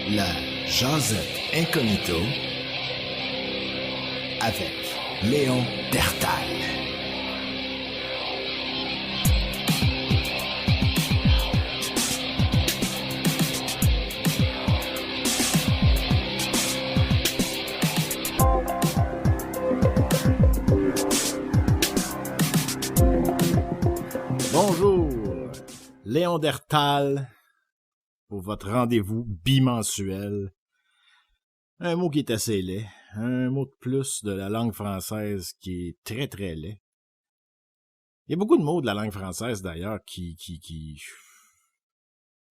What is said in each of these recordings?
La Jazette Incognito avec Léon Dertal. Bonjour, Léon Dertal pour votre rendez-vous bimensuel. Un mot qui est assez laid, un mot de plus de la langue française qui est très très laid. Il y a beaucoup de mots de la langue française d'ailleurs qui...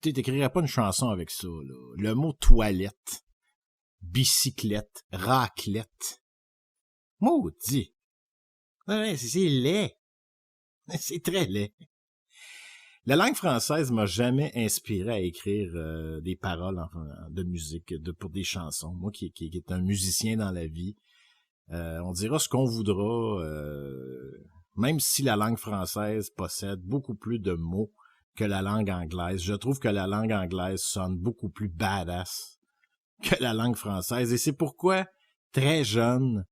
Tu t'écrirais pas une chanson avec ça, là. Le mot toilette, bicyclette, raclette. Maudit! Ouais, c'est laid. C'est très laid. La langue française m'a jamais inspiré à écrire des paroles de musique pour des chansons. Moi qui est un musicien dans la vie, on dira ce qu'on voudra, même si la langue française possède beaucoup plus de mots que la langue anglaise. Je trouve que la langue anglaise sonne beaucoup plus badass que la langue française. Et c'est pourquoi, très jeune,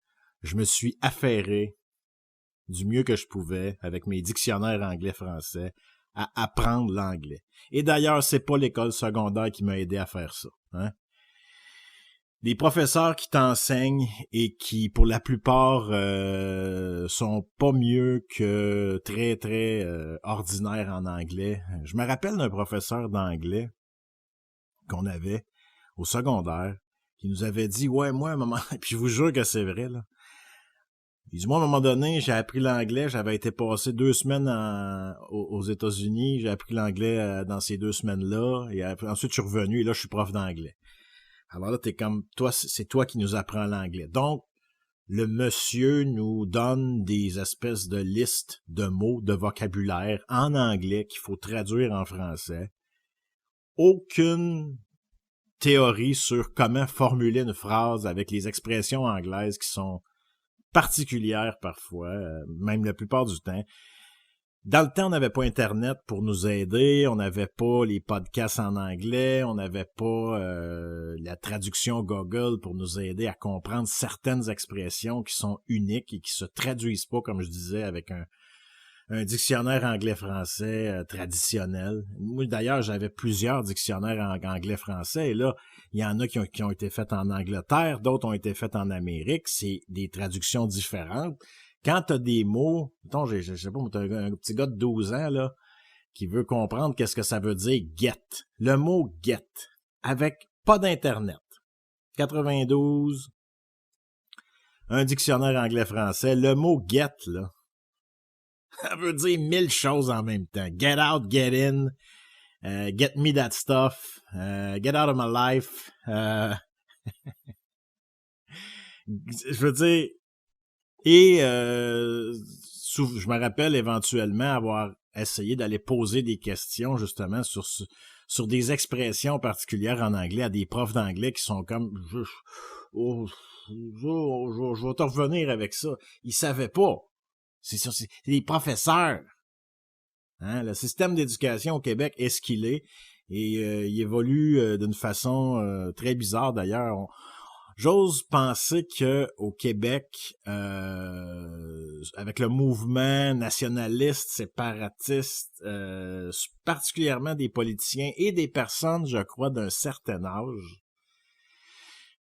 je me suis affairé du mieux que je pouvais avec mes dictionnaires anglais-français à apprendre l'anglais. Et d'ailleurs, c'est pas l'école secondaire qui m'a aidé à faire ça. Hein? Des professeurs qui t'enseignent et qui, pour la plupart, sont pas mieux que très, très ordinaires en anglais. Je me rappelle d'un professeur d'anglais qu'on avait au secondaire qui nous avait dit, ouais, moi, à un moment, puis je vous jure que c'est vrai, là. Il dit, moi, à un moment donné, j'ai appris l'anglais, j'avais été passé 2 semaines aux États-Unis, j'ai appris l'anglais dans ces 2 semaines-là, et ensuite je suis revenu, et là, je suis prof d'anglais. Alors là, t'es comme, toi, c'est toi qui nous apprends l'anglais. Donc, le monsieur nous donne des espèces de listes de mots, de vocabulaire en anglais qu'il faut traduire en français. Aucune théorie sur comment formuler une phrase avec les expressions anglaises qui sont particulière parfois, même la plupart du temps. Dans le temps, on n'avait pas Internet pour nous aider, on n'avait pas les podcasts en anglais, on n'avait pas la traduction Google pour nous aider à comprendre certaines expressions qui sont uniques et qui se traduisent pas, comme je disais, avec un dictionnaire anglais-français traditionnel. Moi, d'ailleurs, j'avais plusieurs dictionnaires anglais-français, et là, il y en a qui ont été faits en Angleterre, d'autres ont été faits en Amérique. C'est des traductions différentes. Quand tu as des mots, mettons, je sais pas, t'as un petit gars de 12 ans, là, qui veut comprendre qu'est-ce que ça veut dire « get ». Le mot « get », avec pas d'Internet. 92, un dictionnaire anglais-français, le mot « get », là, ça veut dire 1000 choses en même temps. Get out, get in, get me that stuff, get out of my life. Je veux dire, et je me rappelle éventuellement avoir essayé d'aller poser des questions justement sur des expressions particulières en anglais à des profs d'anglais qui sont comme je vais te revenir avec ça. Ils savaient pas. C'est des professeurs. Hein? Le système d'éducation au Québec est ce qu'il est et il évolue d'une façon très bizarre d'ailleurs. J'ose penser que au Québec, avec le mouvement nationaliste, séparatiste, particulièrement des politiciens et des personnes, je crois, d'un certain âge,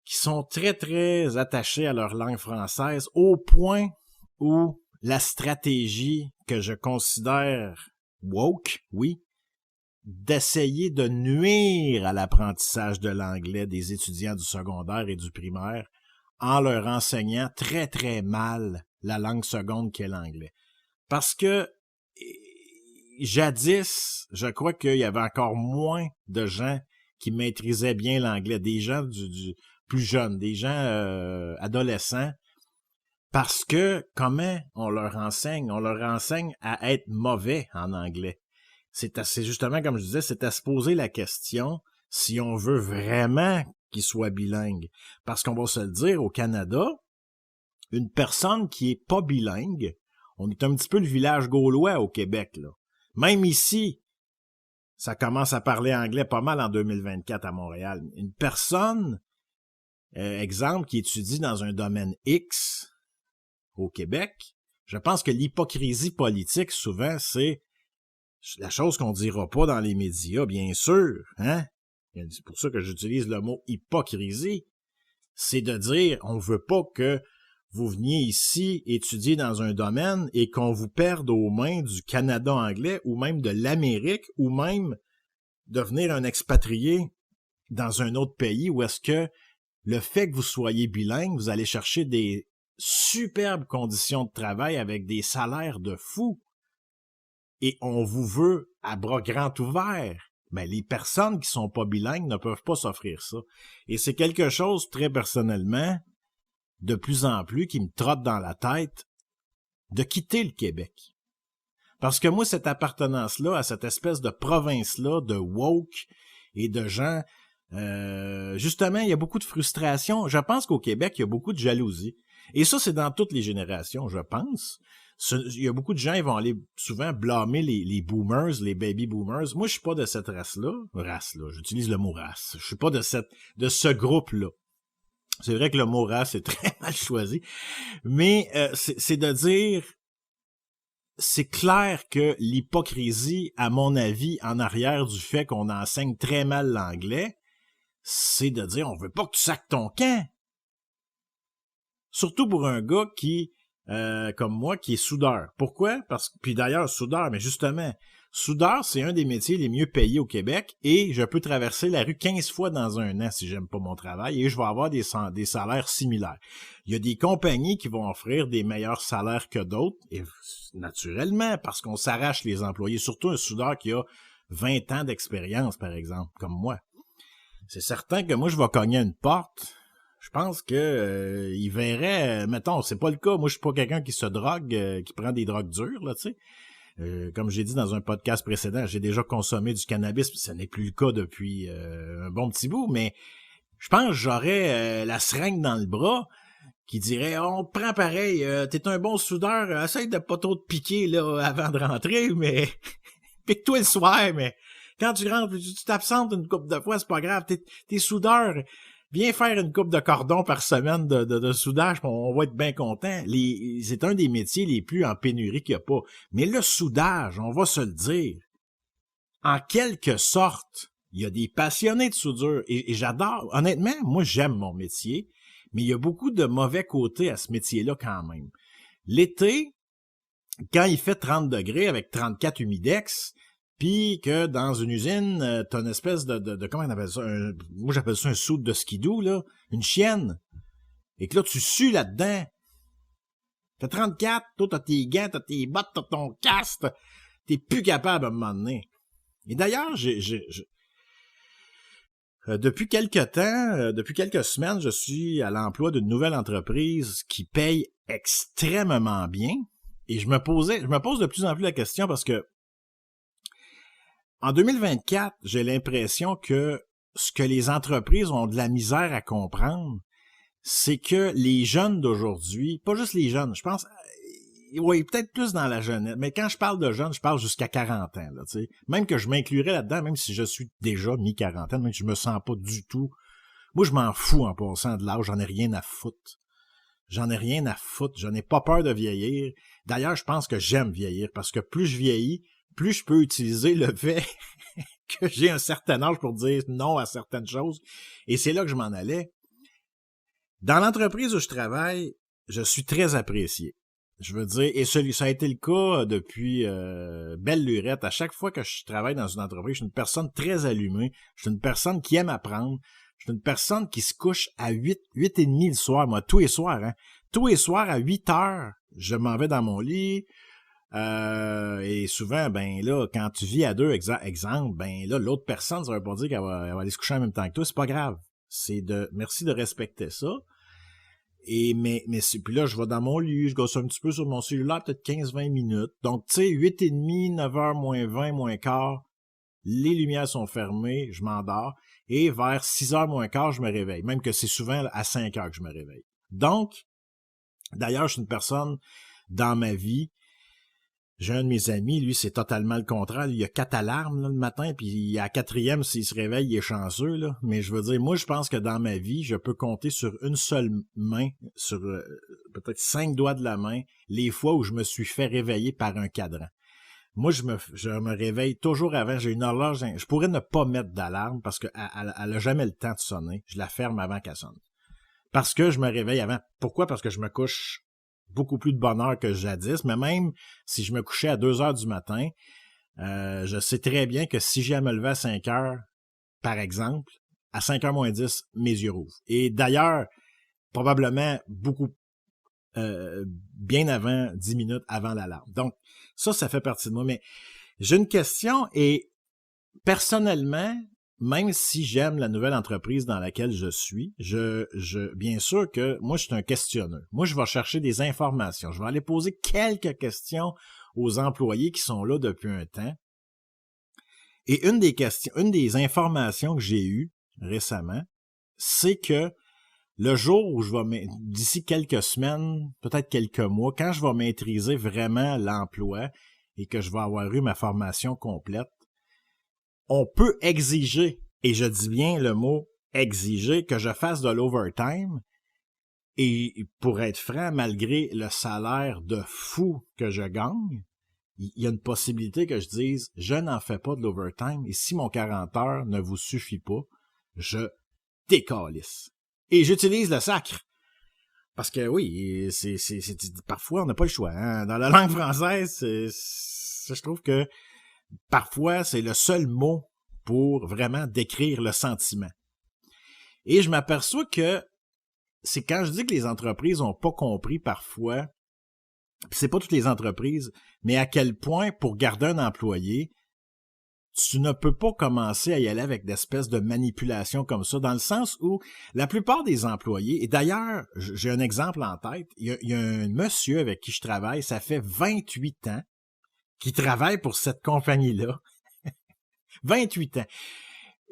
qui sont très, très attachés à leur langue française, au point où la stratégie que je considère woke, oui, d'essayer de nuire à l'apprentissage de l'anglais des étudiants du secondaire et du primaire en leur enseignant très, très mal la langue seconde qu'est l'anglais. Parce que jadis, je crois qu'il y avait encore moins de gens qui maîtrisaient bien l'anglais, des gens du plus jeunes, des gens adolescents. Parce que, comment on leur enseigne? On leur enseigne à être mauvais en anglais. C'est justement, comme je disais, c'est à se poser la question si on veut vraiment qu'ils soient bilingues. Parce qu'on va se le dire, au Canada, une personne qui est pas bilingue, on est un petit peu le village gaulois au Québec, là. Même ici, ça commence à parler anglais pas mal en 2024 à Montréal. Une personne, exemple, qui étudie dans un domaine X au Québec, je pense que l'hypocrisie politique, souvent, c'est la chose qu'on dira pas dans les médias, bien sûr, hein? C'est pour ça que j'utilise le mot hypocrisie. C'est de dire, on veut pas que vous veniez ici étudier dans un domaine et qu'on vous perde aux mains du Canada anglais ou même de l'Amérique ou même devenir un expatrié dans un autre pays où est-ce que le fait que vous soyez bilingue, vous allez chercher des superbes conditions de travail avec des salaires de fou. Et on vous veut à bras grands ouverts. Mais les personnes qui sont pas bilingues ne peuvent pas s'offrir ça. Et c'est quelque chose, très personnellement, de plus en plus, qui me trotte dans la tête, de quitter le Québec. Parce que moi, cette appartenance-là, à cette espèce de province-là, de woke et de gens, justement, il y a beaucoup de frustration. Je pense qu'au Québec, il y a beaucoup de jalousie. Et ça, c'est dans toutes les générations, je pense. Il y a beaucoup de gens, ils vont aller souvent blâmer les boomers, les baby boomers. Moi, je suis pas de cette race-là, j'utilise le mot race. Je suis pas de ce groupe-là. C'est vrai que le mot race est très mal choisi, mais c'est de dire, c'est clair que l'hypocrisie, à mon avis, en arrière du fait qu'on enseigne très mal l'anglais, c'est de dire, on veut pas que tu sacques ton camp. Surtout pour un gars qui, comme moi, qui est soudeur. Pourquoi? Puis d'ailleurs, soudeur, mais justement, soudeur, c'est un des métiers les mieux payés au Québec et je peux traverser la rue 15 fois dans un an si j'aime pas mon travail et je vais avoir des salaires similaires. Il y a des compagnies qui vont offrir des meilleurs salaires que d'autres, et naturellement, parce qu'on s'arrache les employés, surtout un soudeur qui a 20 ans d'expérience, par exemple, comme moi. C'est certain que moi, je vais cogner à une porte. Je pense que il verrait, mettons, c'est pas le cas. Moi, je suis pas quelqu'un qui se drogue, qui prend des drogues dures, là, tu sais. Comme j'ai dit dans un podcast précédent, j'ai déjà consommé du cannabis, ce n'est plus le cas depuis un bon petit bout, mais je pense que j'aurais la seringue dans le bras qui dirait on te prend pareil, t'es un bon soudeur, essaye de pas trop te piquer là avant de rentrer, mais pique-toi le soir, mais quand tu rentres, tu t'absentes une couple de fois, c'est pas grave, t'es soudeur. Viens faire une coupe de cordon par semaine de soudage, on va être bien content. C'est un des métiers les plus en pénurie qu'il n'y a pas. Mais le soudage, on va se le dire, en quelque sorte, il y a des passionnés de soudure et j'adore. Honnêtement, moi, j'aime mon métier, mais il y a beaucoup de mauvais côtés à ce métier-là quand même. L'été, quand il fait 30 degrés avec 34 humidex, puis que dans une usine, t'as une espèce de comment on appelle ça? Moi, j'appelle ça un soude de skidoo, là. Une chienne. Et que là, tu sues là-dedans. T'as 34, toi, t'as tes gants, t'as tes bottes, t'as ton casque. T'es plus capable à un moment donné. Et d'ailleurs, depuis quelques temps, depuis quelques semaines, je suis à l'emploi d'une nouvelle entreprise qui paye extrêmement bien. Et je me pose de plus en plus la question parce que en 2024, j'ai l'impression que ce que les entreprises ont de la misère à comprendre, c'est que les jeunes d'aujourd'hui, pas juste les jeunes, je pense, oui, peut-être plus dans la jeunesse, mais quand je parle de jeunes, je parle jusqu'à 40 ans, là, tu sais. Même que je m'inclurais là-dedans, même si je suis déjà mi-quarantaine, même que je me sens pas du tout. Moi, je m'en fous en passant de l'âge, j'en ai rien à foutre. J'en ai pas peur de vieillir. D'ailleurs, je pense que j'aime vieillir, parce que plus je vieillis, plus je peux utiliser le fait que j'ai un certain âge pour dire non à certaines choses. Et c'est là que je m'en allais. Dans l'entreprise où je travaille, je suis très apprécié. Je veux dire, et ça a été le cas depuis belle lurette. À chaque fois que je travaille dans une entreprise, je suis une personne très allumée. Je suis une personne qui aime apprendre. Je suis une personne qui se couche à 8h30 le soir, moi, tous les soirs. Hein. Tous les soirs, à 8h, je m'en vais dans mon lit. Et souvent, ben là, quand tu vis à deux, exemple, ben là, l'autre personne, ça veut pas dire qu'elle va aller se coucher en même temps que toi, c'est pas grave. Merci de respecter ça. Mais puis là, je vais dans mon lit, je gosse un petit peu sur mon cellulaire, peut-être 15-20 minutes. Donc, tu sais, 8h30, 9h, moins 20, moins quart, les lumières sont fermées, je m'endors. Et vers 6h moins quart, je me réveille. Même que c'est souvent à 5h que je me réveille. Donc, d'ailleurs, je suis une personne dans ma vie, J'ai un de mes amis, lui, c'est totalement le contraire. Il a 4 alarmes là, le matin, puis à la 4e, s'il se réveille, il est chanceux. Là. Mais je veux dire, moi, je pense que dans ma vie, je peux compter sur une seule main, sur peut-être 5 doigts de la main, les fois où je me suis fait réveiller par un cadran. Moi, je me réveille toujours avant. J'ai une horloge. Je pourrais ne pas mettre d'alarme parce qu'elle a jamais le temps de sonner. Je la ferme avant qu'elle sonne. Parce que je me réveille avant. Pourquoi? Parce que je me couche beaucoup plus de bonne heure que jadis. Mais même si je me couchais à 2 heures du matin, je sais très bien que si j'ai à me lever à 5 heures, par exemple, à 5 heures moins 10, mes yeux rouvrent. Et d'ailleurs, probablement beaucoup bien avant, 10 minutes avant l'alarme. Donc, ça fait partie de moi. Mais j'ai une question et personnellement, même si j'aime la nouvelle entreprise dans laquelle je suis, bien sûr que moi, je suis un questionneur. Moi, je vais chercher des informations. Je vais aller poser quelques questions aux employés qui sont là depuis un temps. Et une des informations que j'ai eues récemment, c'est que le jour où d'ici quelques semaines, peut-être quelques mois, quand je vais maîtriser vraiment l'emploi et que je vais avoir eu ma formation complète, on peut exiger, et je dis bien le mot exiger, que je fasse de l'overtime. Et pour être franc, malgré le salaire de fou que je gagne, il y a une possibilité que je dise, je n'en fais pas de l'overtime, et si mon 40 heures ne vous suffit pas, je décalisse. Et j'utilise le sacre. Parce que oui, parfois on n'a pas le choix. Hein? Dans la langue française, je trouve que parfois c'est le seul mot pour vraiment décrire le sentiment. Et je m'aperçois que c'est quand je dis que les entreprises n'ont pas compris parfois, c'est pas toutes les entreprises, mais à quel point pour garder un employé, tu ne peux pas commencer à y aller avec d'espèces de manipulations comme ça, dans le sens où la plupart des employés, et d'ailleurs, j'ai un exemple en tête, il y a un monsieur avec qui je travaille, ça fait 28 ans qu'il travaille pour cette compagnie-là. 28 ans.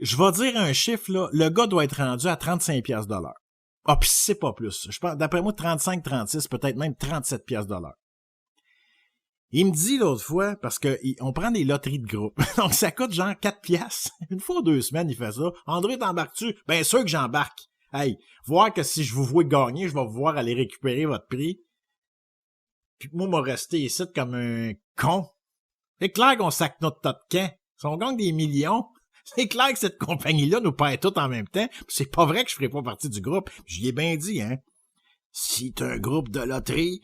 Je vais dire un chiffre, là, le gars doit être rendu à 35$ de l'heure. Ah, puis c'est pas plus. Je pense, d'après moi, 35, 36, peut-être même 37$ de l'heure. Il me dit l'autre fois, parce que on prend des loteries de groupe, donc ça coûte genre 4$. Une fois 2 semaines, il fait ça. André, t'embarques-tu? Bien sûr que j'embarque. Hey, voir que si je vous vois gagner, je vais vous voir aller récupérer votre prix. Puis moi, m'a resté ici comme un con. C'est clair qu'on sac notre tas de camp. Si on gagne des millions, c'est clair que cette compagnie-là nous paie tout en même temps. C'est pas vrai que je ferai pas partie du groupe. J'y ai bien dit, hein. Si t'as un groupe de loterie,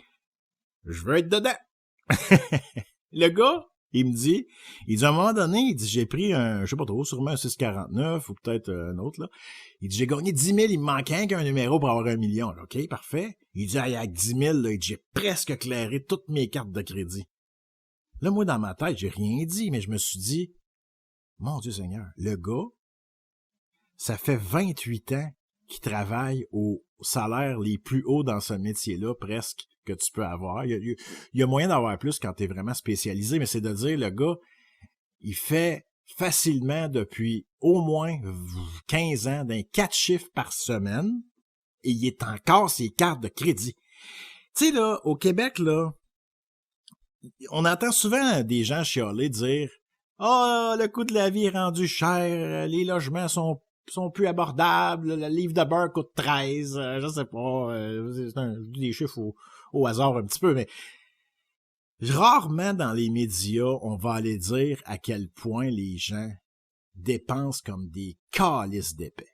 je veux être dedans. Le gars, il me dit, à un moment donné, il dit, j'ai pris je sais pas trop, sûrement un 649 ou peut-être un autre, là. Il dit, j'ai gagné 10 000, il me manquait qu'un numéro pour avoir 1 million. Là. OK, parfait. Il dit, avec 10 000, là, j'ai presque clairé toutes mes cartes de crédit. Là, moi, dans ma tête, j'ai rien dit, mais je me suis dit, mon Dieu Seigneur, le gars, ça fait 28 ans qu'il travaille aux salaires les plus hauts dans ce métier-là, presque, que tu peux avoir. Il y a moyen d'avoir plus quand tu es vraiment spécialisé, mais c'est de dire, le gars, il fait facilement depuis au moins 15 ans d'un 4 chiffres par semaine et il est encore ses cartes de crédit. Tu sais, là, au Québec, là, on entend souvent des gens chialer dire « Ah, le coût de la vie est rendu cher, les logements sont plus abordables, le livre de beurre coûte 13, je sais pas, c'est des chiffres au hasard un petit peu, mais rarement dans les médias, on va aller dire à quel point les gens dépensent comme des calices d'épais.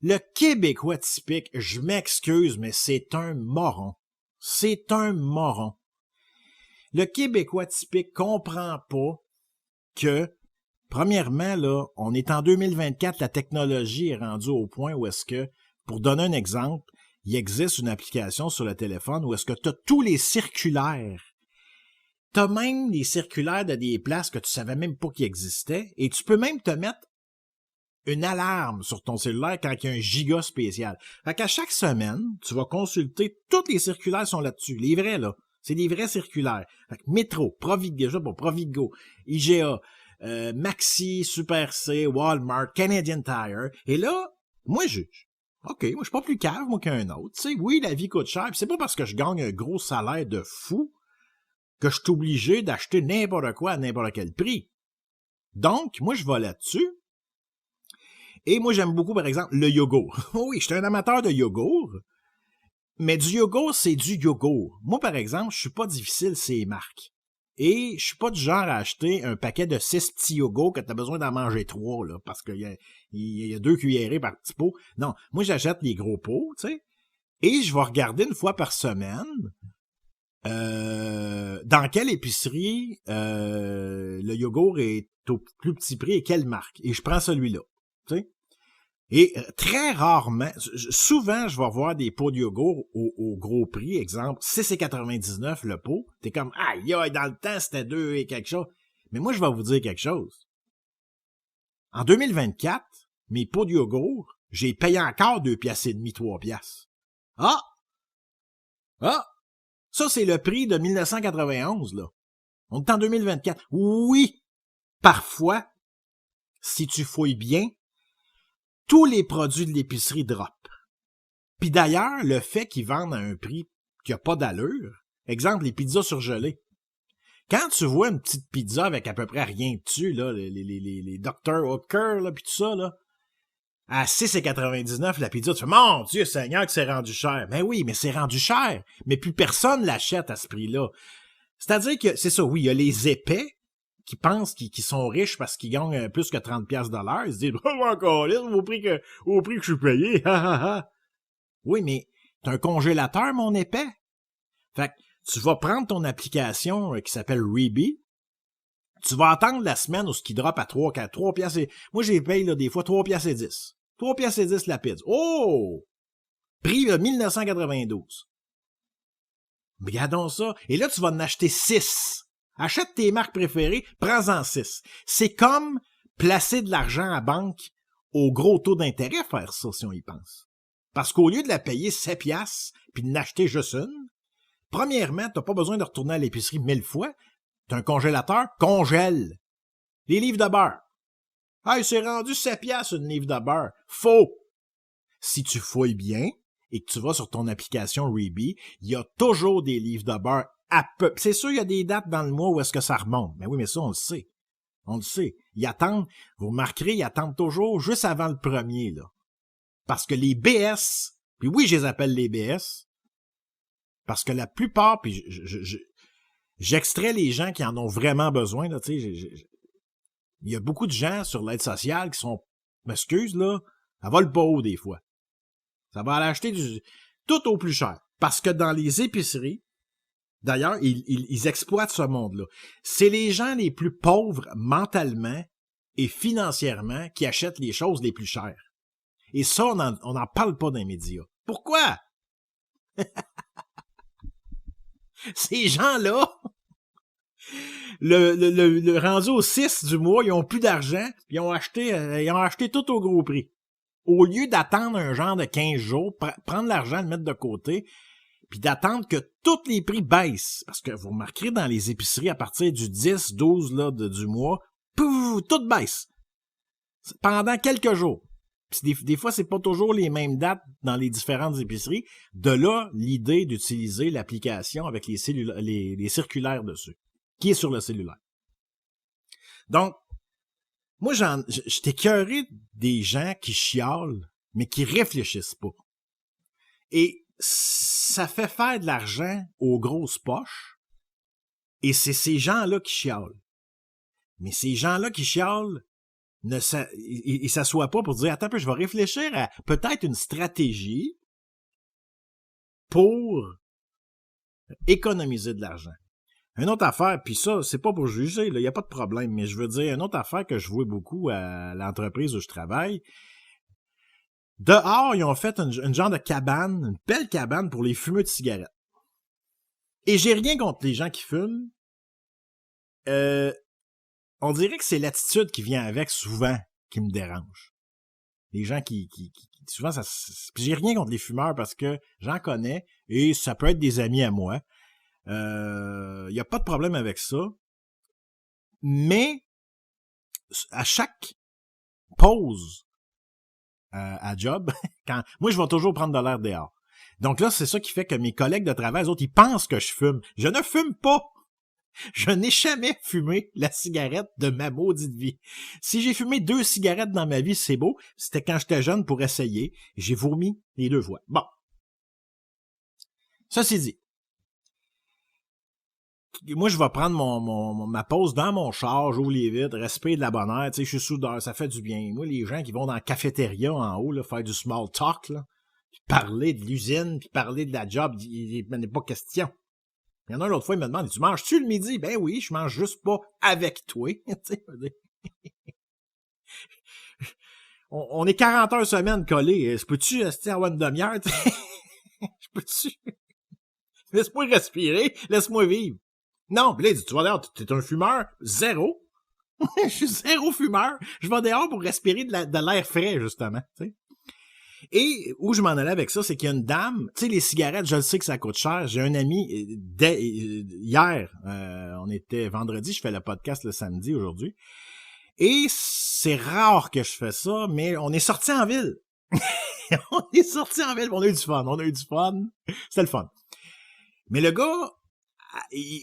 Le Québécois typique, je m'excuse, mais c'est un moron. C'est un moron. Le Québécois typique comprend pas que, premièrement, là, on est en 2024, la technologie est rendue au point où est-ce que, pour donner un exemple, il existe une application sur le téléphone où est-ce que tu as tous les circulaires. Tu as même les circulaires de des places que tu savais même pas qu'ils existaient et tu peux même te mettre une alarme sur ton cellulaire quand il y a un giga spécial. Fait qu'à chaque semaine, tu vas consulter, toutes les circulaires sont là-dessus, les vrais là. C'est des vrais circulaires. Fait que Métro, Provigo, IGA, Maxi, Super C, Walmart, Canadian Tire. Et là, moi, OK, moi, je suis pas plus cave, moi, qu'un autre. Tu sais, oui, la vie coûte cher. Puis c'est pas parce que je gagne un gros salaire de fou que je suis obligé d'acheter n'importe quoi à n'importe quel prix. Donc, moi, je vais là-dessus. Et moi, j'aime beaucoup, par exemple, le yogourt. Oui, je suis un amateur de yogourt. Mais du yogourt, c'est du yogourt. Moi, par exemple, je suis pas difficile, c'est les marques. Et je suis pas du genre à acheter un paquet de 6 petits yogourts que tu as besoin d'en manger 3, là, parce qu'il y a 2 cuillerées par petit pot. Non, moi, j'achète les gros pots, tu sais, et je vais regarder une fois par semaine dans quelle épicerie le yogourt est au plus petit prix et quelle marque. Et je prends celui-là, tu sais. Et très rarement, souvent, je vais voir des pots de yogourt au gros prix, exemple, 6,99 le pot. T'es comme, aïe, aïe, dans le temps, c'était 2 et quelque chose. Mais moi, je vais vous dire quelque chose. En 2024, mes pots de yogourt, j'ai payé encore 2 piastres et demi, 3 piastres. Ah! Ah! Ça, c'est le prix de 1991, là. On est en 2024. Oui! Parfois, si tu fouilles bien, tous les produits de l'épicerie drop. Puis d'ailleurs, le fait qu'ils vendent à un prix qui n'a pas d'allure, exemple, les pizzas surgelées. Quand tu vois une petite pizza avec à peu près rien dessus, là, les Dr. Oetker, là, pis tout ça, là, à 6,99 la pizza, tu fais, mon Dieu Seigneur que c'est rendu cher. Mais oui, mais c'est rendu cher. Mais plus personne l'achète à ce prix-là. C'est-à-dire que, c'est ça, oui, il y a les épais, qui pensent qu'ils sont riches parce qu'ils gagnent plus que 30 piastres de l'heure, ils se disent, oh, encore là, au prix que je suis payé, Oui, mais t'as un congélateur, mon épais. Fait que tu vas prendre ton application qui s'appelle Reebee, tu vas attendre la semaine où ce qui drop à 3 piastres et... Moi, j'ai payé, là, des fois, 3 piastres et 10. 3 piastres et 10 la pizza. Oh! Prix de 1992. Regardons ça. Et là, tu vas en acheter 6. Achète tes marques préférées, prends-en 6. C'est comme placer de l'argent à banque au gros taux d'intérêt, faire ça, si on y pense. Parce qu'au lieu de la payer 7 piastres puis de n'acheter juste une, premièrement, t'as pas besoin de retourner à l'épicerie 1000 fois. T'as un congélateur, congèle. Les livres de beurre. Hey, c'est rendu 7 piastres une livre de beurre. Faux! Si tu fouilles bien et que tu vas sur ton application Reebee, il y a toujours des livres de beurre à peu. C'est sûr, il y a des dates dans le mois où est-ce que ça remonte. Mais oui, mais ça, on le sait. On le sait. Ils attendent, vous remarquerez, ils attendent toujours juste avant le premier, là. Parce que les BS, puis oui, je les appelle les BS, parce que la plupart, puis j'extrais les gens qui en ont vraiment besoin, là, tu sais, il y a beaucoup de gens sur l'aide sociale qui sont, m'excuse, là, ça vole pas haut des fois. Ça va aller acheter tout au plus cher. Parce que dans les épiceries, d'ailleurs, ils exploitent ce monde-là. C'est les gens les plus pauvres mentalement et financièrement qui achètent les choses les plus chères. Et ça, on n'en parle pas dans les médias. Pourquoi? Ces gens-là, le rendu au 6 du mois, ils ont plus d'argent, ils ont acheté tout au gros prix. Au lieu d'attendre un genre de 15 jours, prendre l'argent, le mettre de côté, puis d'attendre que tous les prix baissent. Parce que vous remarquerez dans les épiceries, à partir du 10, 12 là, du mois, pouf, tout baisse. Pendant quelques jours. Puis des fois, c'est pas toujours les mêmes dates dans les différentes épiceries. De là, l'idée d'utiliser l'application avec les circulaires dessus, qui est sur le cellulaire. Donc, moi, j'étais écœuré des gens qui chialent, mais qui réfléchissent pas. Et ça fait faire de l'argent aux grosses poches, et c'est ces gens-là qui chialent. Mais ces gens-là qui chialent, ils s'assoient pas pour dire, attends un peu, je vais réfléchir à peut-être une stratégie pour économiser de l'argent. Une autre affaire, puis ça, c'est pas pour juger, il n'y a pas de problème, mais je veux dire, une autre affaire que je vois beaucoup à l'entreprise où je travaille, dehors, ils ont fait une genre de cabane, une belle cabane pour les fumeux de cigarettes. Et j'ai rien contre les gens qui fument. On dirait que c'est l'attitude qui vient avec souvent qui me dérange. Les gens qui souvent, j'ai rien contre les fumeurs parce que j'en connais et ça peut être des amis à moi. Y a pas de problème avec ça. Mais à chaque pause à job, moi je vais toujours prendre de l'air dehors. Donc là, c'est ça qui fait que mes collègues de travail, les autres, ils pensent que je fume. Je ne fume pas. Je n'ai jamais fumé la cigarette de ma maudite vie. Si j'ai fumé 2 cigarettes dans ma vie, c'est beau. C'était quand j'étais jeune pour essayer. J'ai vomi les 2 fois. Bon. Ça, c'est dit. Moi, je vais prendre ma pause dans mon char, j'ouvre les vitres, respire de la bonne air, tu sais, je suis soudeur, ça fait du bien. Moi, les gens qui vont dans la cafétéria en haut, là, faire du small talk, là, puis parler de l'usine, puis parler de la job, il n'est pas question. Il y en a un l'autre fois, il me demande, tu manges-tu le midi? Ben oui, je mange juste pas avec toi. On est 40 heures semaine collés. Peux-tu avoir une demi-heure? Je peux-tu? Laisse-moi respirer, laisse-moi vivre. Non, pis là, il dit, tu vas dehors, t'es un fumeur? Zéro. Je suis zéro fumeur. Je vais dehors pour respirer de l'air frais, justement. T'sais. Et où je m'en allais avec ça, c'est qu'il y a une dame, tu sais, les cigarettes, je le sais que ça coûte cher. J'ai un ami, hier, on était vendredi, je fais le podcast le samedi aujourd'hui. Et c'est rare que je fais ça, mais on est sorti en ville. On est sorti en ville, on a eu du fun. C'était le fun. Mais le gars,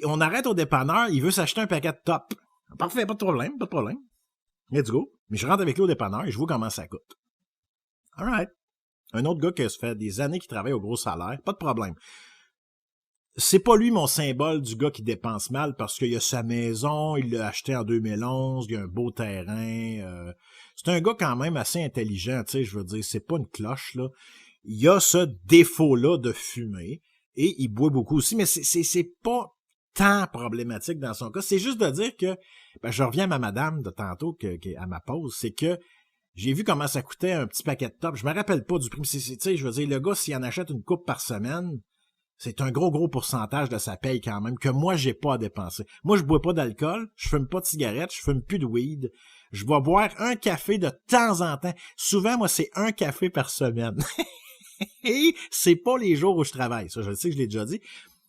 on arrête au dépanneur, il veut s'acheter un paquet de top. Parfait, pas de problème. Let's go. Mais je rentre avec lui au dépanneur et je vois comment ça coûte. Alright. Un autre gars qui se fait des années qu'il travaille au gros salaire, pas de problème. C'est pas lui mon symbole du gars qui dépense mal parce qu'il a sa maison, il l'a acheté en 2011, il a un beau terrain. C'est un gars quand même assez intelligent, tu sais, je veux dire, c'est pas une cloche, là. Il a ce défaut-là de fumer. Et il boit beaucoup aussi, mais c'est pas tant problématique dans son cas. C'est juste de dire que, je reviens à ma madame de tantôt, à ma pause, c'est que j'ai vu comment ça coûtait un petit paquet de top. Je me rappelle pas du prix. Tu sais, je veux dire, le gars, s'il en achète une coupe par semaine, c'est un gros pourcentage de sa paye quand même, que moi, j'ai pas à dépenser. Moi, je bois pas d'alcool, je fume pas de cigarettes, je fume plus de weed. Je vais boire un café de temps en temps. Souvent, moi, c'est un café par semaine. Et c'est pas les jours où je travaille. Ça, je le sais que je l'ai déjà dit.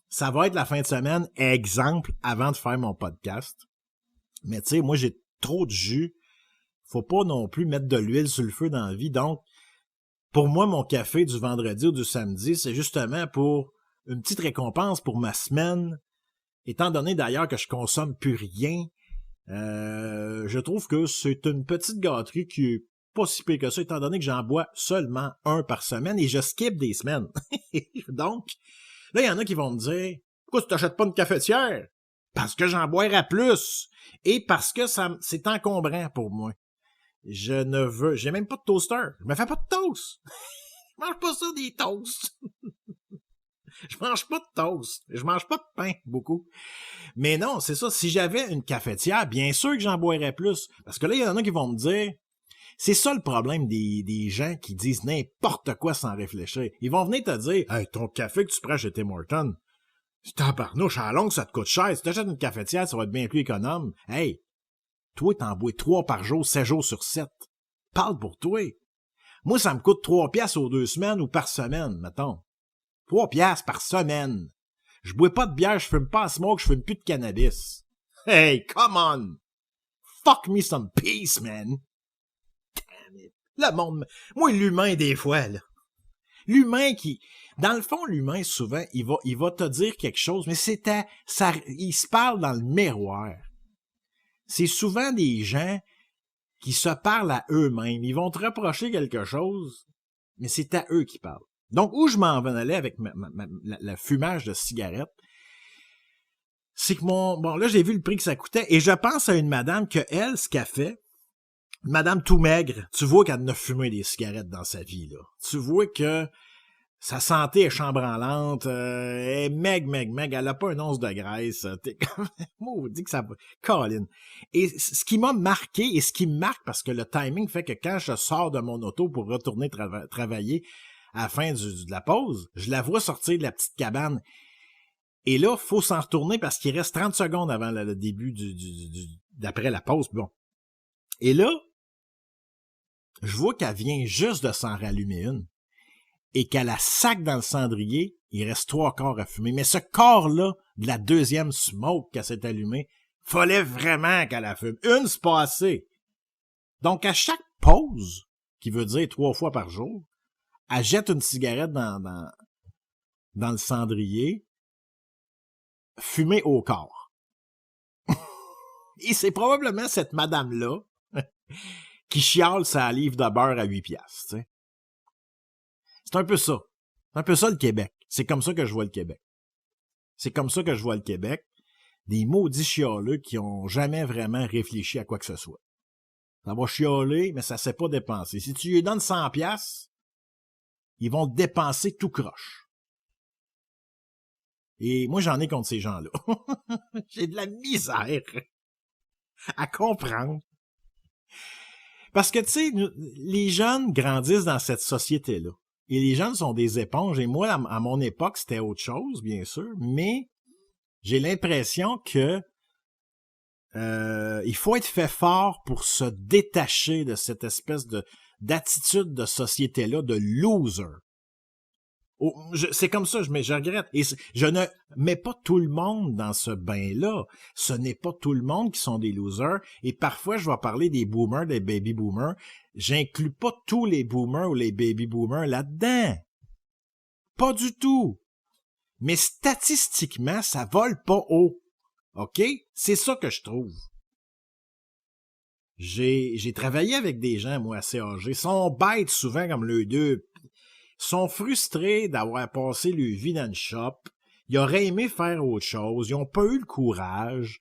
Ça va être la fin de semaine, exemple, avant de faire mon podcast. Mais tu sais, moi, j'ai trop de jus. Faut pas non plus mettre de l'huile sur le feu dans la vie. Donc, pour moi, mon café du vendredi ou du samedi, c'est justement pour une petite récompense pour ma semaine. Étant donné d'ailleurs que je consomme plus rien, je trouve que c'est une petite gâterie qui est pas si pire que ça, étant donné que j'en bois seulement un par semaine et je skip des semaines. Donc, là, il y en a qui vont me dire, pourquoi tu t'achètes pas une cafetière? Parce que j'en boirai plus. Et parce que c'est encombrant pour moi. J'ai même pas de toaster. Je me fais pas de toast. Je mange pas ça des toasts. Je mange pas de toast. Je mange pas de pain, beaucoup. Mais non, c'est ça. Si j'avais une cafetière, bien sûr que j'en boirais plus. Parce que là, il y en a qui vont me dire, c'est ça le problème des gens qui disent n'importe quoi sans réfléchir. Ils vont venir te dire, hey, ton café que tu prends chez Tim Hortons, c'est en barnouche, à la longue, ça te coûte cher. Si t'achètes une cafetière, ça va être bien plus économe. Hey, toi, t'en bois 3 par jour, 7 jours sur 7. Parle pour toi. Moi, ça me coûte 3 piastres aux 2 semaines ou par semaine, mettons. 3 piastres par semaine. Je bois pas de bière, je fume pas à smoke, je fume plus de cannabis. Hey, come on! Fuck me some peace, man! Damn it. Le monde... Moi, l'humain, des fois, là. L'humain qui... Dans le fond, l'humain, souvent, il va te dire quelque chose, mais il se parle dans le miroir. C'est souvent des gens qui se parlent à eux-mêmes. Ils vont te reprocher quelque chose, mais c'est à eux qui parlent. Donc, où je m'en allais avec le fumage de cigarettes, c'est que bon, là, j'ai vu le prix que ça coûtait, et je pense à une madame que elle, ce qu'elle fait, une madame tout maigre, tu vois qu'elle a fumé des cigarettes dans sa vie, là. Tu vois que sa santé est chambranlante, elle est maigre, elle a pas une once de graisse, t'es comme, maudit que ça va, Colin. Et ce qui m'a marqué, et ce qui me marque, parce que le timing fait que quand je sors de mon auto pour retourner travailler à la fin de la pause, je la vois sortir de la petite cabane. Et là, faut s'en retourner parce qu'il reste 30 secondes avant le début d'après la pause. Bon. Et là, je vois qu'elle vient juste de s'en rallumer une. Et qu'elle la sac dans le cendrier, il reste 3 quarts à fumer. Mais ce quart-là, de la deuxième smoke qu'elle s'est allumée, fallait vraiment qu'elle la fume. Une, c'est pas assez. Donc, à chaque pause, qui veut dire 3 fois par jour, elle jette une cigarette dans le cendrier, fumée au corps. Et c'est probablement cette madame-là qui chiale sa livre de beurre à 8 piastres, tu sais. C'est un peu ça. C'est un peu ça le Québec. C'est comme ça que je vois le Québec. C'est comme ça que je vois le Québec. Des maudits chialeux qui ont jamais vraiment réfléchi à quoi que ce soit. Ça va chialer, mais ça sait pas dépenser. Si tu lui donnes 100 piastres, ils vont dépenser tout croche. Et moi, j'en ai contre ces gens-là. J'ai de la misère à comprendre. Parce que, tu sais, les jeunes grandissent dans cette société-là. Et les jeunes sont des éponges. Et moi, à mon époque, c'était autre chose, bien sûr. Mais j'ai l'impression que il faut être fait fort pour se détacher de cette espèce d'attitude de société-là, de loser. C'est comme ça, je regrette. Et je ne mets pas tout le monde dans ce bain-là. Ce n'est pas tout le monde qui sont des losers. Et parfois, je vais parler des boomers, des baby boomers. J'inclus pas tous les boomers ou les baby boomers là-dedans. Pas du tout. Mais statistiquement, ça vole pas haut. OK? C'est ça que je trouve. J'ai travaillé avec des gens, moi, assez âgés. Ils sont bêtes souvent comme le deux. Ils sont frustrés d'avoir passé leur vie dans une shop. Ils auraient aimé faire autre chose. Ils n'ont pas eu le courage.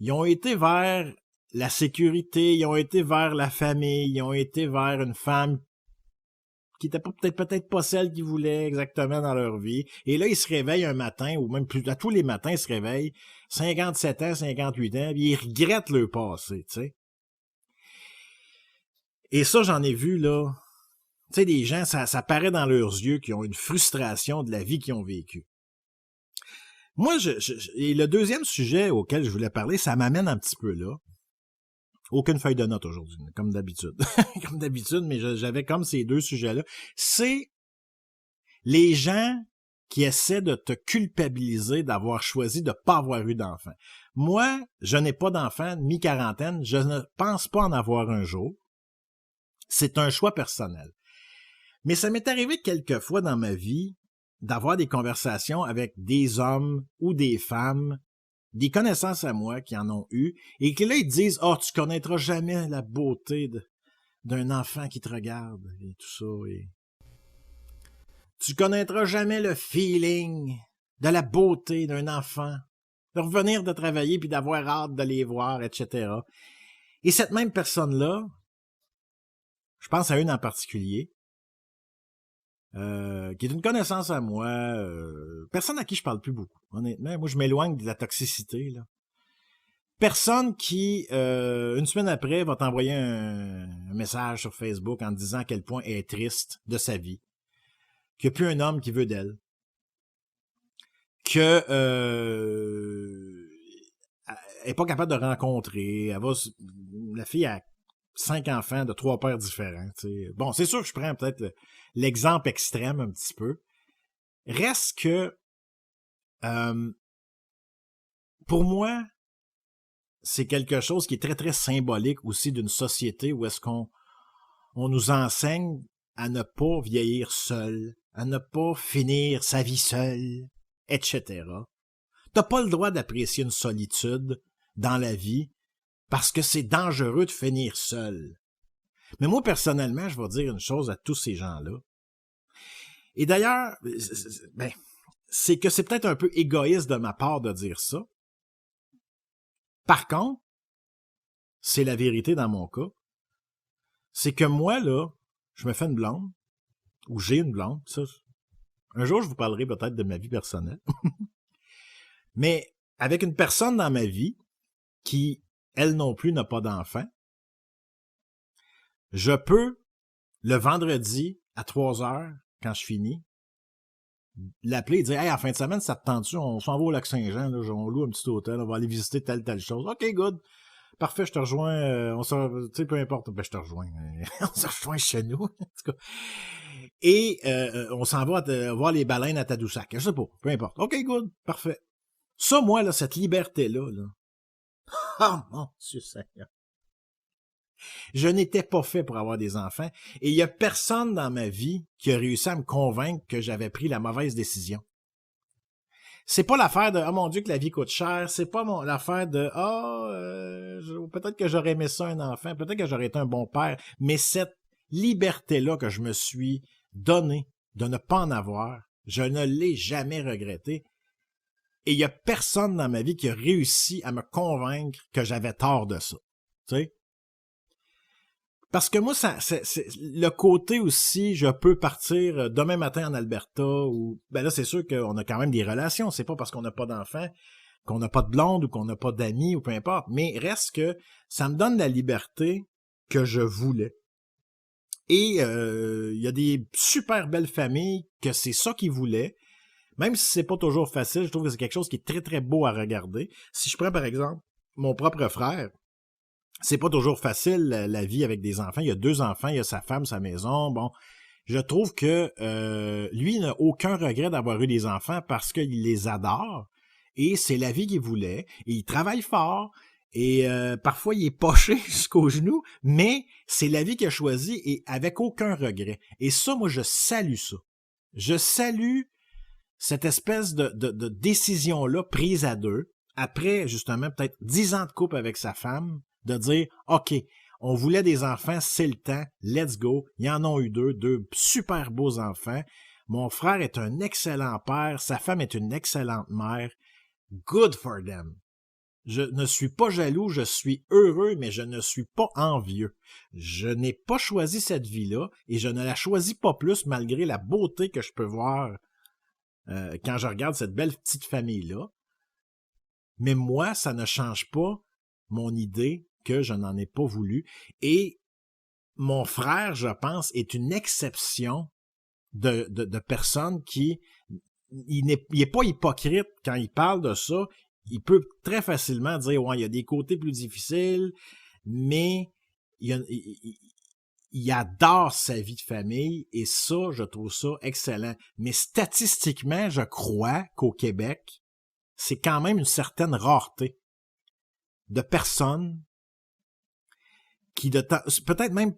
Ils ont été vers la sécurité. Ils ont été vers la famille. Ils ont été vers une femme qui était peut-être pas celle qu'ils voulaient exactement dans leur vie. Et là, ils se réveillent un matin, ou même plus, à tous les matins, ils se réveillent, 57 ans, 58 ans, puis ils regrettent leur passé, tu sais. Et ça, j'en ai vu, là. Tu sais, des gens, ça paraît dans leurs yeux qu'ils ont une frustration de la vie qu'ils ont vécue. Moi, et le deuxième sujet auquel je voulais parler, ça m'amène un petit peu là. Aucune feuille de notes aujourd'hui, comme d'habitude. Comme d'habitude, mais j'avais comme ces deux sujets-là. C'est les gens qui essaient de te culpabiliser d'avoir choisi de ne pas avoir eu d'enfant. Moi, je n'ai pas d'enfant, mi-quarantaine, je ne pense pas en avoir un jour. C'est un choix personnel. Mais ça m'est arrivé quelques fois dans ma vie d'avoir des conversations avec des hommes ou des femmes, des connaissances à moi qui en ont eu, et que là, ils disent « Oh, tu connaîtras jamais la beauté d'un enfant qui te regarde, et tout ça, et tu connaîtras jamais le feeling de la beauté d'un enfant, de revenir de travailler puis d'avoir hâte de les voir, etc. » Et cette même personne-là, je pense à une en particulier, qui est une connaissance à moi, personne à qui je parle plus beaucoup, honnêtement. Moi, je m'éloigne de la toxicité, là. Personne qui, une semaine après, va t'envoyer un message sur Facebook en te disant à quel point elle est triste de sa vie, qu'il n'y a plus un homme qui veut d'elle, que elle est pas capable de rencontrer, la fille a 5 enfants de 3 pères différents. T'sais. Bon, c'est sûr que je prends peut-être l'exemple extrême un petit peu. Reste que, pour moi, c'est quelque chose qui est très, très symbolique aussi d'une société où est-ce qu'on nous enseigne à ne pas vieillir seul, à ne pas finir sa vie seul, etc. T'as pas le droit d'apprécier une solitude dans la vie parce que c'est dangereux de finir seul. Mais moi, personnellement, je vais dire une chose à tous ces gens-là. Et d'ailleurs, c'est que c'est peut-être un peu égoïste de ma part de dire ça. Par contre, c'est la vérité dans mon cas. C'est que moi, là, je me fais une blonde, ou j'ai une blonde, ça. Un jour, je vous parlerai peut-être de ma vie personnelle. Mais avec une personne dans ma vie qui, elle non plus, n'a pas d'enfant, je peux, le vendredi, à 3 heures, quand je finis, l'appeler et dire « Hey, en fin de semaine, ça te tente-tu? On s'en va au Lac-Saint-Jean, là, on loue un petit hôtel, on va aller visiter telle chose. OK, good. Parfait, je te rejoins. Tu sais, peu importe. Ben, je te rejoins. On se rejoint chez nous, en tout cas. Et on s'en va voir les baleines à Tadoussac. Je sais pas, peu importe. OK, good. Parfait. Ça, moi, là, cette liberté-là, là. Oh, mon Dieu Seigneur. Je n'étais pas fait pour avoir des enfants. Et il y a personne dans ma vie qui a réussi à me convaincre que j'avais pris la mauvaise décision. c'est pas l'affaire de « Oh mon Dieu que la vie coûte cher », c'est pas l'affaire de « peut-être que j'aurais aimé ça un enfant, peut-être que j'aurais été un bon père », mais cette liberté-là que je me suis donnée de ne pas en avoir, je ne l'ai jamais regretté. Et il y a personne dans ma vie qui a réussi à me convaincre que j'avais tort de ça. Tu sais? Parce que moi, c'est le côté aussi, je peux partir demain matin en Alberta, ou ben là, c'est sûr qu'on a quand même des relations. C'est pas parce qu'on n'a pas d'enfants, qu'on n'a pas de blonde ou qu'on n'a pas d'amis ou peu importe. Mais reste que ça me donne la liberté que je voulais. Et il y a des super belles familles que c'est ça qu'ils voulaient. Même si c'est pas toujours facile, je trouve que c'est quelque chose qui est très, très beau à regarder. Si je prends, par exemple, mon propre frère, c'est pas toujours facile, la vie avec des enfants. Il y a 2 enfants, il y a sa femme, sa maison. Bon, je trouve que lui, il n'a aucun regret d'avoir eu des enfants parce qu'il les adore. Et c'est la vie qu'il voulait. Et il travaille fort. Et parfois, il est poché jusqu'aux genoux. Mais c'est la vie qu'il a choisie et avec aucun regret. Et ça, moi, je salue ça. Je salue cette espèce de décision-là prise à 2, après justement peut-être 10 ans de couple avec sa femme, de dire « OK, on voulait des enfants, c'est le temps, let's go ». Ils en ont eu 2 super beaux enfants. Mon frère est un excellent père, sa femme est une excellente mère. Good for them. Je ne suis pas jaloux, je suis heureux, mais je ne suis pas envieux. Je n'ai pas choisi cette vie-là et je ne la choisis pas plus malgré la beauté que je peux voir quand je regarde cette belle petite famille-là. Mais moi, ça ne change pas mon idée que je n'en ai pas voulu. Et mon frère, je pense, est une exception de personne qui... Il n'est pas hypocrite quand il parle de ça. Il peut très facilement dire « Ouais, il y a des côtés plus difficiles, mais il adore sa vie de famille et ça, je trouve ça excellent. » Mais statistiquement, je crois qu'au Québec, c'est quand même une certaine rareté de personnes qui, peut-être même,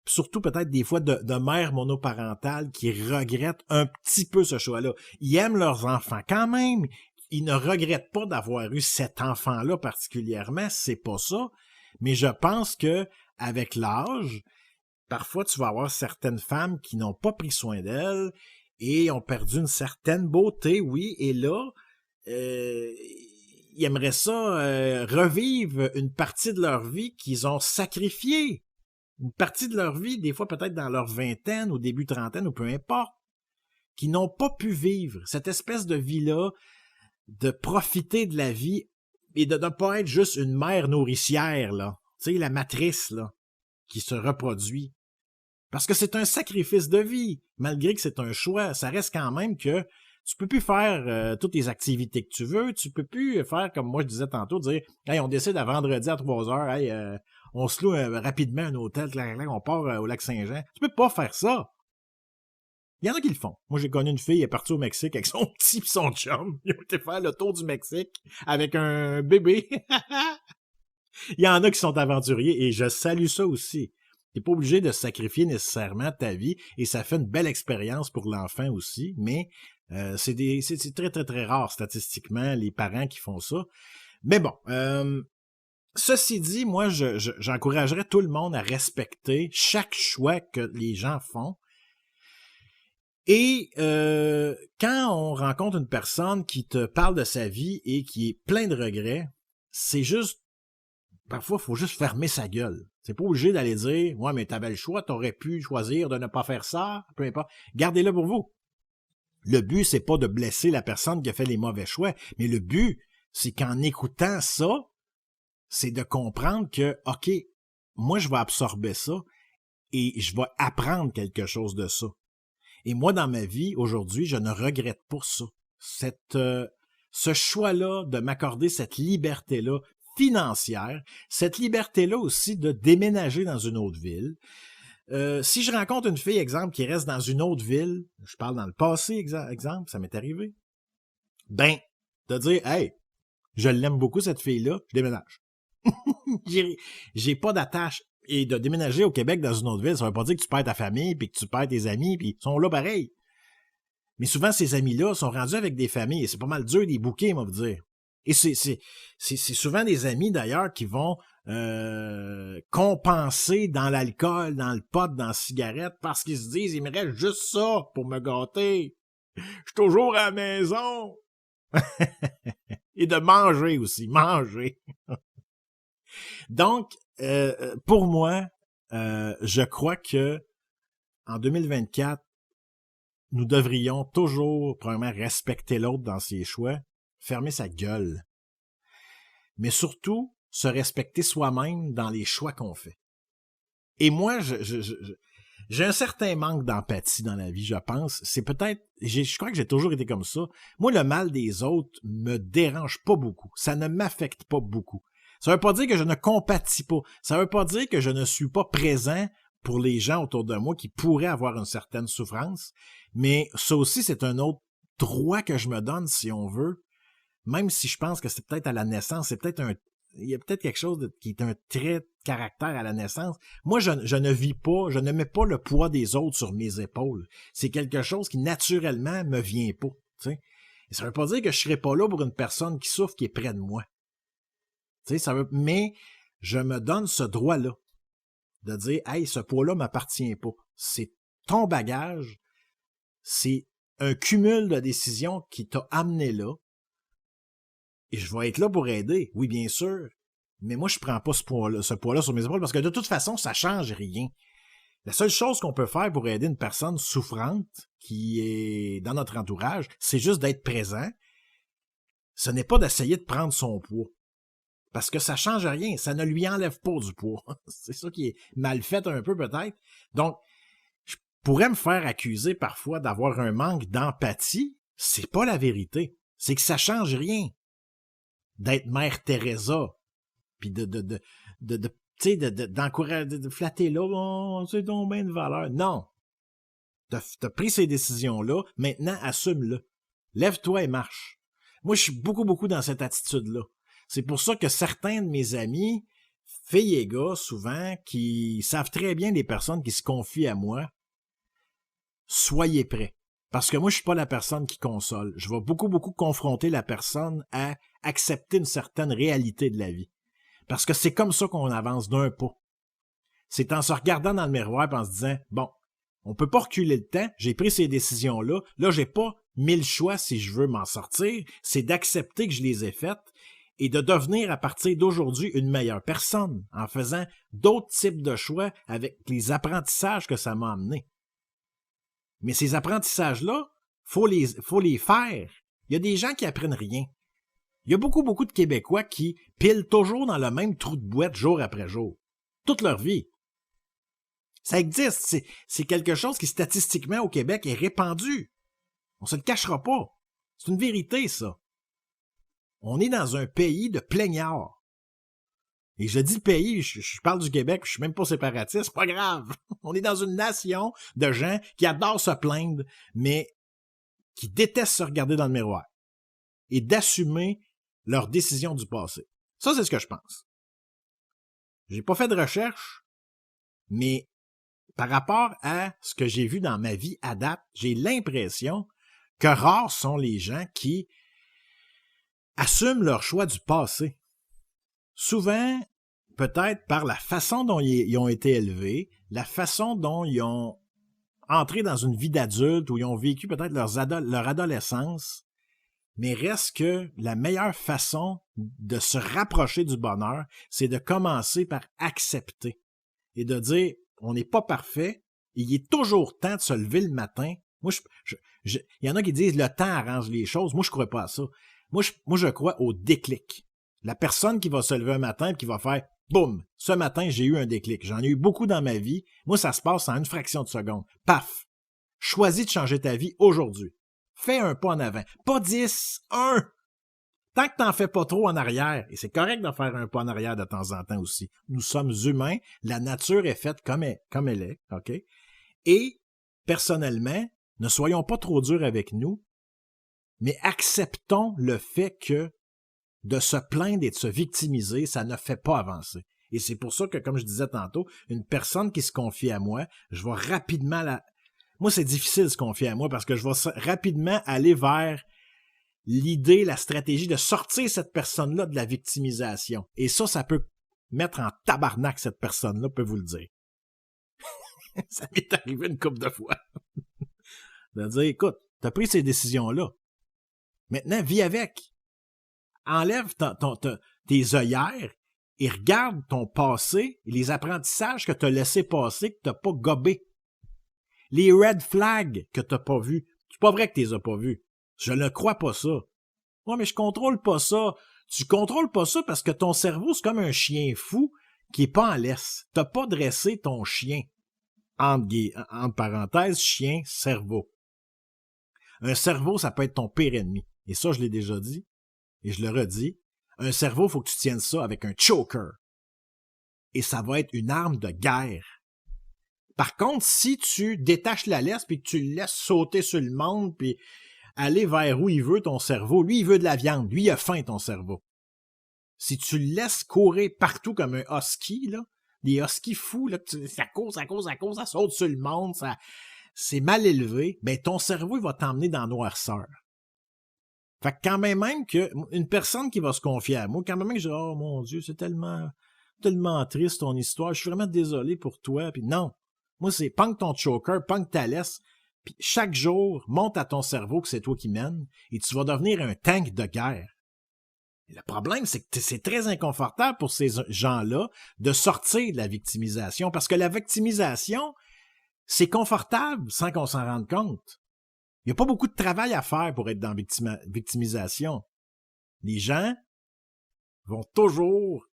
surtout peut-être des fois de mères monoparentales qui regrettent un petit peu ce choix-là. Ils aiment leurs enfants quand même. Ils ne regrettent pas d'avoir eu cet enfant-là particulièrement, c'est pas ça. Mais je pense que avec l'âge, parfois, tu vas avoir certaines femmes qui n'ont pas pris soin d'elles et ont perdu une certaine beauté, oui. Et là, ils aimeraient ça revivre une partie de leur vie qu'ils ont sacrifiée. Une partie de leur vie, des fois peut-être dans leur vingtaine ou début trentaine ou peu importe, qui n'ont pas pu vivre cette espèce de vie-là, de profiter de la vie et de ne pas être juste une mère nourricière, là. Tu sais, la matrice, là, qui se reproduit. Parce que c'est un sacrifice de vie, malgré que c'est un choix. Ça reste quand même que tu peux plus faire toutes les activités que tu veux. Tu peux plus faire, comme moi je disais tantôt, dire « Hey, on décide à vendredi à 3h, hey, on se loue rapidement un hôtel, on part au lac Saint-Jean. » Tu peux pas faire ça. Il y en a qui le font. Moi, j'ai connu une fille, elle est partie au Mexique avec son petit et son chum. Ils ont été faire le tour du Mexique avec un bébé. Il y en a qui sont aventuriers et je salue ça aussi. T'es pas obligé de sacrifier nécessairement ta vie et ça fait une belle expérience pour l'enfant aussi, mais c'est très, très, très rare statistiquement les parents qui font ça. Mais bon, ceci dit, moi, j'encouragerais tout le monde à respecter chaque choix que les gens font. Et quand on rencontre une personne qui te parle de sa vie et qui est plein de regrets, c'est juste, parfois, il faut juste fermer sa gueule. C'est pas obligé d'aller dire « Ouais, mais t'avais le choix, t'aurais pu choisir de ne pas faire ça, peu importe. » Gardez-le pour vous. Le but, c'est pas de blesser la personne qui a fait les mauvais choix, mais le but, c'est qu'en écoutant ça, c'est de comprendre que, OK, moi, je vais absorber ça et je vais apprendre quelque chose de ça. Et moi, dans ma vie, aujourd'hui, je ne regrette pas ça. Ce choix-là de m'accorder cette liberté-là financière, cette liberté-là aussi de déménager dans une autre ville. Si je rencontre une fille, exemple, qui reste dans une autre ville, je parle dans le passé, exemple, ça m'est arrivé, ben, de dire, hey, je l'aime beaucoup cette fille-là, je déménage. J'ai pas d'attache. Et de déménager au Québec dans une autre ville, ça veut pas dire que tu perds ta famille, puis que tu perds tes amis, puis ils sont là pareil. Mais souvent, ces amis-là sont rendus avec des familles et c'est pas mal dur des bouquets, on va vous dire. Et c'est souvent des amis, d'ailleurs, qui vont compenser dans l'alcool, dans le pot, dans la cigarette, parce qu'ils se disent, il me reste juste ça pour me gâter. Je suis toujours à la maison. Et de manger aussi, manger. Donc, pour moi, je crois que en 2024, nous devrions toujours, premièrement, respecter l'autre dans ses choix, fermer sa gueule, mais surtout se respecter soi-même dans les choix qu'on fait. Et moi, j'ai un certain manque d'empathie dans la vie, je pense. C'est peut-être, je crois que j'ai toujours été comme ça. Moi, le mal des autres me dérange pas beaucoup. Ça ne m'affecte pas beaucoup. Ça veut pas dire que je ne compatis pas. Ça veut pas dire que je ne suis pas présent pour les gens autour de moi qui pourraient avoir une certaine souffrance. Mais ça aussi, c'est un autre droit que je me donne, si on veut. Même si je pense que c'est peut-être à la naissance, il y a peut-être quelque chose qui est un trait de caractère à la naissance. Moi, je ne vis pas, je ne mets pas le poids des autres sur mes épaules. C'est quelque chose qui, naturellement, me vient pas. Tu sais. Et ça veut pas dire que je serai pas là pour une personne qui souffre, qui est près de moi. Tu sais, mais je me donne ce droit-là de dire, hey, ce poids-là m'appartient pas. C'est ton bagage, c'est un cumul de décisions qui t'a amené là. Et je vais être là pour aider, oui, bien sûr. Mais moi, je prends pas ce poids-là sur mes épaules parce que de toute façon, ça change rien. La seule chose qu'on peut faire pour aider une personne souffrante qui est dans notre entourage, c'est juste d'être présent. Ce n'est pas d'essayer de prendre son poids. Parce que ça change rien, ça ne lui enlève pas du poids. C'est ça qui est mal fait un peu peut-être. Donc, je pourrais me faire accuser parfois d'avoir un manque d'empathie. C'est pas la vérité. C'est que ça change rien d'être Mère Teresa, puis d'encourager, de flatter là, oh, c'est donc bien de valeur. Non. T'as pris ces décisions-là, maintenant assume-le. Lève-toi et marche. Moi, je suis beaucoup dans cette attitude-là. C'est pour ça que certains de mes amis, filles et gars, souvent, qui savent très bien des personnes qui se confient à moi, soyez prêts. Parce que moi, je suis pas la personne qui console. Je vais beaucoup confronter la personne à accepter une certaine réalité de la vie. Parce que c'est comme ça qu'on avance d'un pas. C'est en se regardant dans le miroir et en se disant, bon, on peut pas reculer le temps, j'ai pris ces décisions-là, là, j'ai pas 1000 choix si je veux m'en sortir, c'est d'accepter que je les ai faites et de devenir à partir d'aujourd'hui une meilleure personne en faisant d'autres types de choix avec les apprentissages que ça m'a amené. Mais ces apprentissages-là, faut les faire. Il y a des gens qui apprennent rien. Il y a beaucoup de Québécois qui pilent toujours dans le même trou de boîte jour après jour. Toute leur vie. Ça existe. C'est quelque chose qui, statistiquement, au Québec, est répandu. On se le cachera pas. C'est une vérité, ça. On est dans un pays de plaignards. Et je dis le pays, je parle du Québec, je suis même pas séparatiste, c'est pas grave. On est dans une nation de gens qui adorent se plaindre, mais qui détestent se regarder dans le miroir et d'assumer leurs décisions du passé. Ça, c'est ce que je pense. J'ai pas fait de recherche, mais par rapport à ce que j'ai vu dans ma vie à date, j'ai l'impression que rares sont les gens qui assument leur choix du passé. Souvent, peut-être par la façon dont ils ont été élevés, la façon dont ils ont entré dans une vie d'adulte, où ils ont vécu peut-être leur adolescence, mais reste que la meilleure façon de se rapprocher du bonheur, c'est de commencer par accepter et de dire, on n'est pas parfait, il est toujours temps de se lever le matin. Moi, il y en a qui disent, le temps arrange les choses. Moi, je ne crois pas à ça. Moi, je crois au déclic. La personne qui va se lever un matin et qui va faire « Boum! Ce matin, j'ai eu un déclic. » J'en ai eu beaucoup dans ma vie. Moi, ça se passe en une fraction de seconde. Paf! Choisis de changer ta vie aujourd'hui. Fais un pas en avant. Pas 10, 1! Tant que t'en fais pas trop en arrière, et c'est correct de faire un pas en arrière de temps en temps aussi. Nous sommes humains, la nature est faite comme elle est, OK? Et, personnellement, ne soyons pas trop durs avec nous, mais acceptons le fait que de se plaindre et de se victimiser, ça ne fait pas avancer. Et c'est pour ça que, comme je disais tantôt, une personne qui se confie à moi, je vais rapidement Moi, c'est difficile de se confier à moi parce que je vais rapidement aller vers l'idée, la stratégie de sortir cette personne-là de la victimisation. Et ça peut mettre en tabarnak cette personne-là, peut vous le dire. Ça m'est arrivé une couple de fois. De dire, écoute, t'as pris ces décisions-là. Maintenant, vis avec. Enlève tes œillères et regarde ton passé et les apprentissages que t'as laissé passer, que t'as pas gobé. Les red flags que t'as pas vus. C'est pas vrai que t'es as pas vus. Je ne crois pas ça. Ouais, mais je contrôle pas ça. Tu contrôles pas ça parce que ton cerveau, c'est comme un chien fou qui est pas en laisse. T'as pas dressé ton chien. Entre parenthèses, chien, cerveau. Un cerveau, ça peut être ton pire ennemi. Et ça, je l'ai déjà dit. Et je le redis. Un cerveau, il faut que tu tiennes ça avec un choker. Et ça va être une arme de guerre. Par contre, si tu détaches la laisse puis que tu le laisses sauter sur le monde puis aller vers où il veut ton cerveau, lui, il veut de la viande. Lui, il a faim, ton cerveau. Si tu le laisses courir partout comme un husky, là, des huskies fous, là, ça court, ça saute sur le monde, c'est mal élevé, ben ton cerveau, il va t'emmener dans la noirceur. Fait que quand même qu'une personne qui va se confier à moi, quand même que je dis, oh mon Dieu, c'est tellement triste ton histoire, je suis vraiment désolé pour toi, puis non. Moi, c'est punk ton choker, punk ta laisse, puis chaque jour, monte à ton cerveau que c'est toi qui mènes, et tu vas devenir un tank de guerre. Le problème, c'est que c'est très inconfortable pour ces gens-là de sortir de la victimisation, parce que la victimisation, c'est confortable sans qu'on s'en rende compte. Il n'y a pas beaucoup de travail à faire pour être dans victimisation. Les gens vont toujours...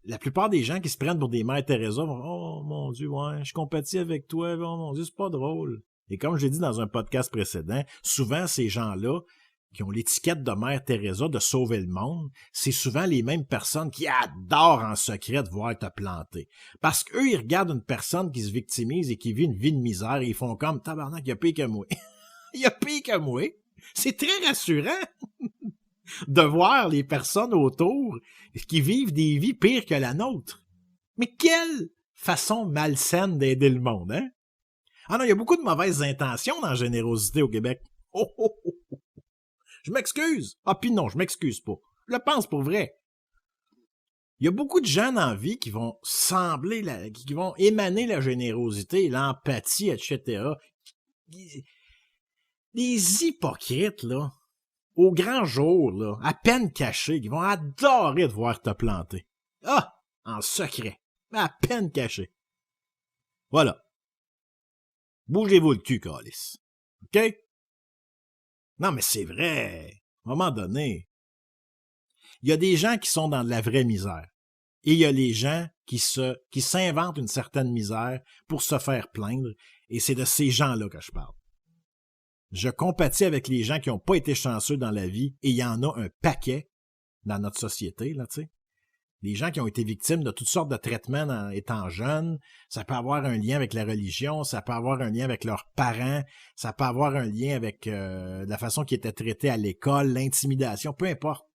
La plupart des gens qui se prennent pour des Mères Teresa vont « Oh mon Dieu, ouais, je compatis avec toi, oh mon Dieu, c'est pas drôle. » Et comme je l'ai dit dans un podcast précédent, souvent ces gens-là qui ont l'étiquette de Mère Teresa de sauver le monde, c'est souvent les mêmes personnes qui adorent en secret de voir te planter. Parce qu'eux, ils regardent une personne qui se victimise et qui vit une vie de misère et ils font comme « Tabarnak, il y a pire que moi. » Il y a pire que moi. C'est très rassurant de voir les personnes autour qui vivent des vies pires que la nôtre. Mais quelle façon malsaine d'aider le monde, hein? Ah non, il y a beaucoup de mauvaises intentions dans la générosité au Québec. Oh, oh, oh, oh. Je m'excuse. Ah, puis non, je m'excuse pas. Je le pense pour vrai. Il y a beaucoup de gens dans la vie qui vont qui vont émaner la générosité, l'empathie, etc. Des hypocrites, là, au grand jour, là, à peine cachés, qui vont adorer de voir te planter. Ah! En secret. À peine cachés. Voilà. Bougez-vous le cul, câlisse. OK? Non, mais c'est vrai. À un moment donné, il y a des gens qui sont dans de la vraie misère. Et il y a les gens qui s'inventent une certaine misère pour se faire plaindre. Et c'est de ces gens-là que je parle. Je compatis avec les gens qui n'ont pas été chanceux dans la vie, et il y en a un paquet dans notre société, là, tu sais. Les gens qui ont été victimes de toutes sortes de traitements étant jeunes, ça peut avoir un lien avec la religion, ça peut avoir un lien avec leurs parents, ça peut avoir un lien avec la façon qu'ils étaient traités à l'école, l'intimidation, peu importe.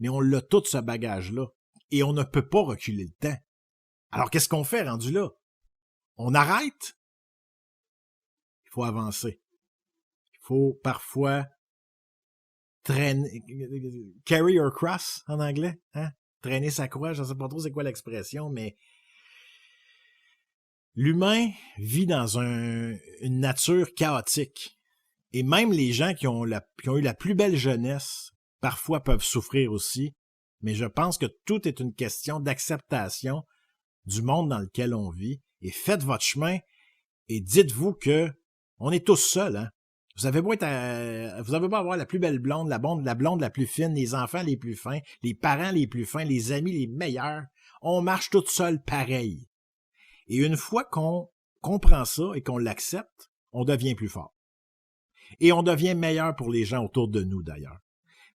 Mais on l'a tout, ce bagage-là, et on ne peut pas reculer le temps. Alors qu'est-ce qu'on fait rendu là? On arrête? Il faut avancer. Il faut parfois traîner, carry your cross en anglais, hein? Traîner sa croix, je ne sais pas trop c'est quoi l'expression, mais l'humain vit dans une nature chaotique. Et même les gens qui ont eu la plus belle jeunesse, parfois peuvent souffrir aussi, mais je pense que tout est une question d'acceptation du monde dans lequel on vit, et faites votre chemin, et dites-vous que on est tous seuls, hein? Vous avez beau avoir la plus belle blonde, la blonde la plus fine, les enfants les plus fins, les parents les plus fins, les amis les meilleurs. On marche tous seuls pareil. Et une fois qu'on comprend ça et qu'on l'accepte, on devient plus fort. Et on devient meilleur pour les gens autour de nous, d'ailleurs.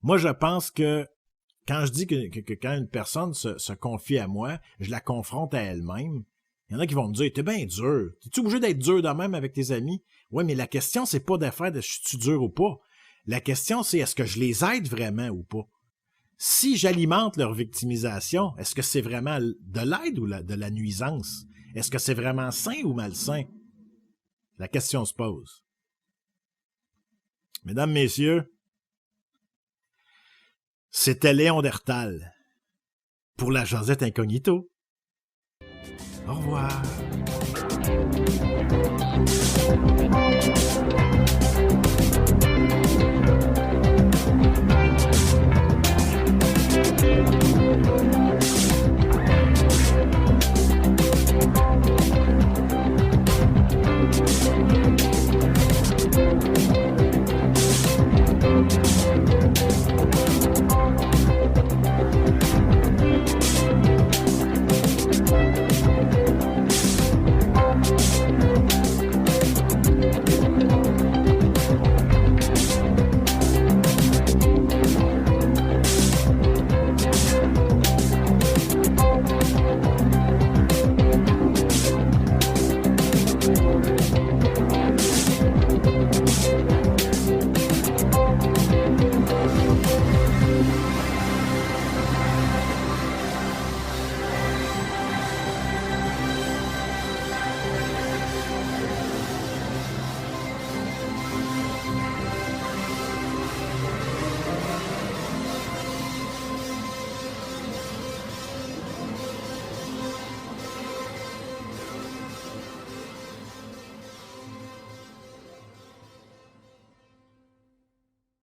Moi, je pense que quand je dis que quand une personne se confie à moi, je la confronte à elle-même. Il y en a qui vont me dire, t'es bien dur. T'es-tu obligé d'être dur de même avec tes amis? Oui, mais la question, c'est pas d'affaire de je suis dur ou pas. La question, c'est est-ce que je les aide vraiment ou pas? Si j'alimente leur victimisation, est-ce que c'est vraiment de l'aide ou de la nuisance? Est-ce que c'est vraiment sain ou malsain? La question se pose. Mesdames, messieurs, c'était Léon Dertal pour la Jasette Incognito. Au revoir.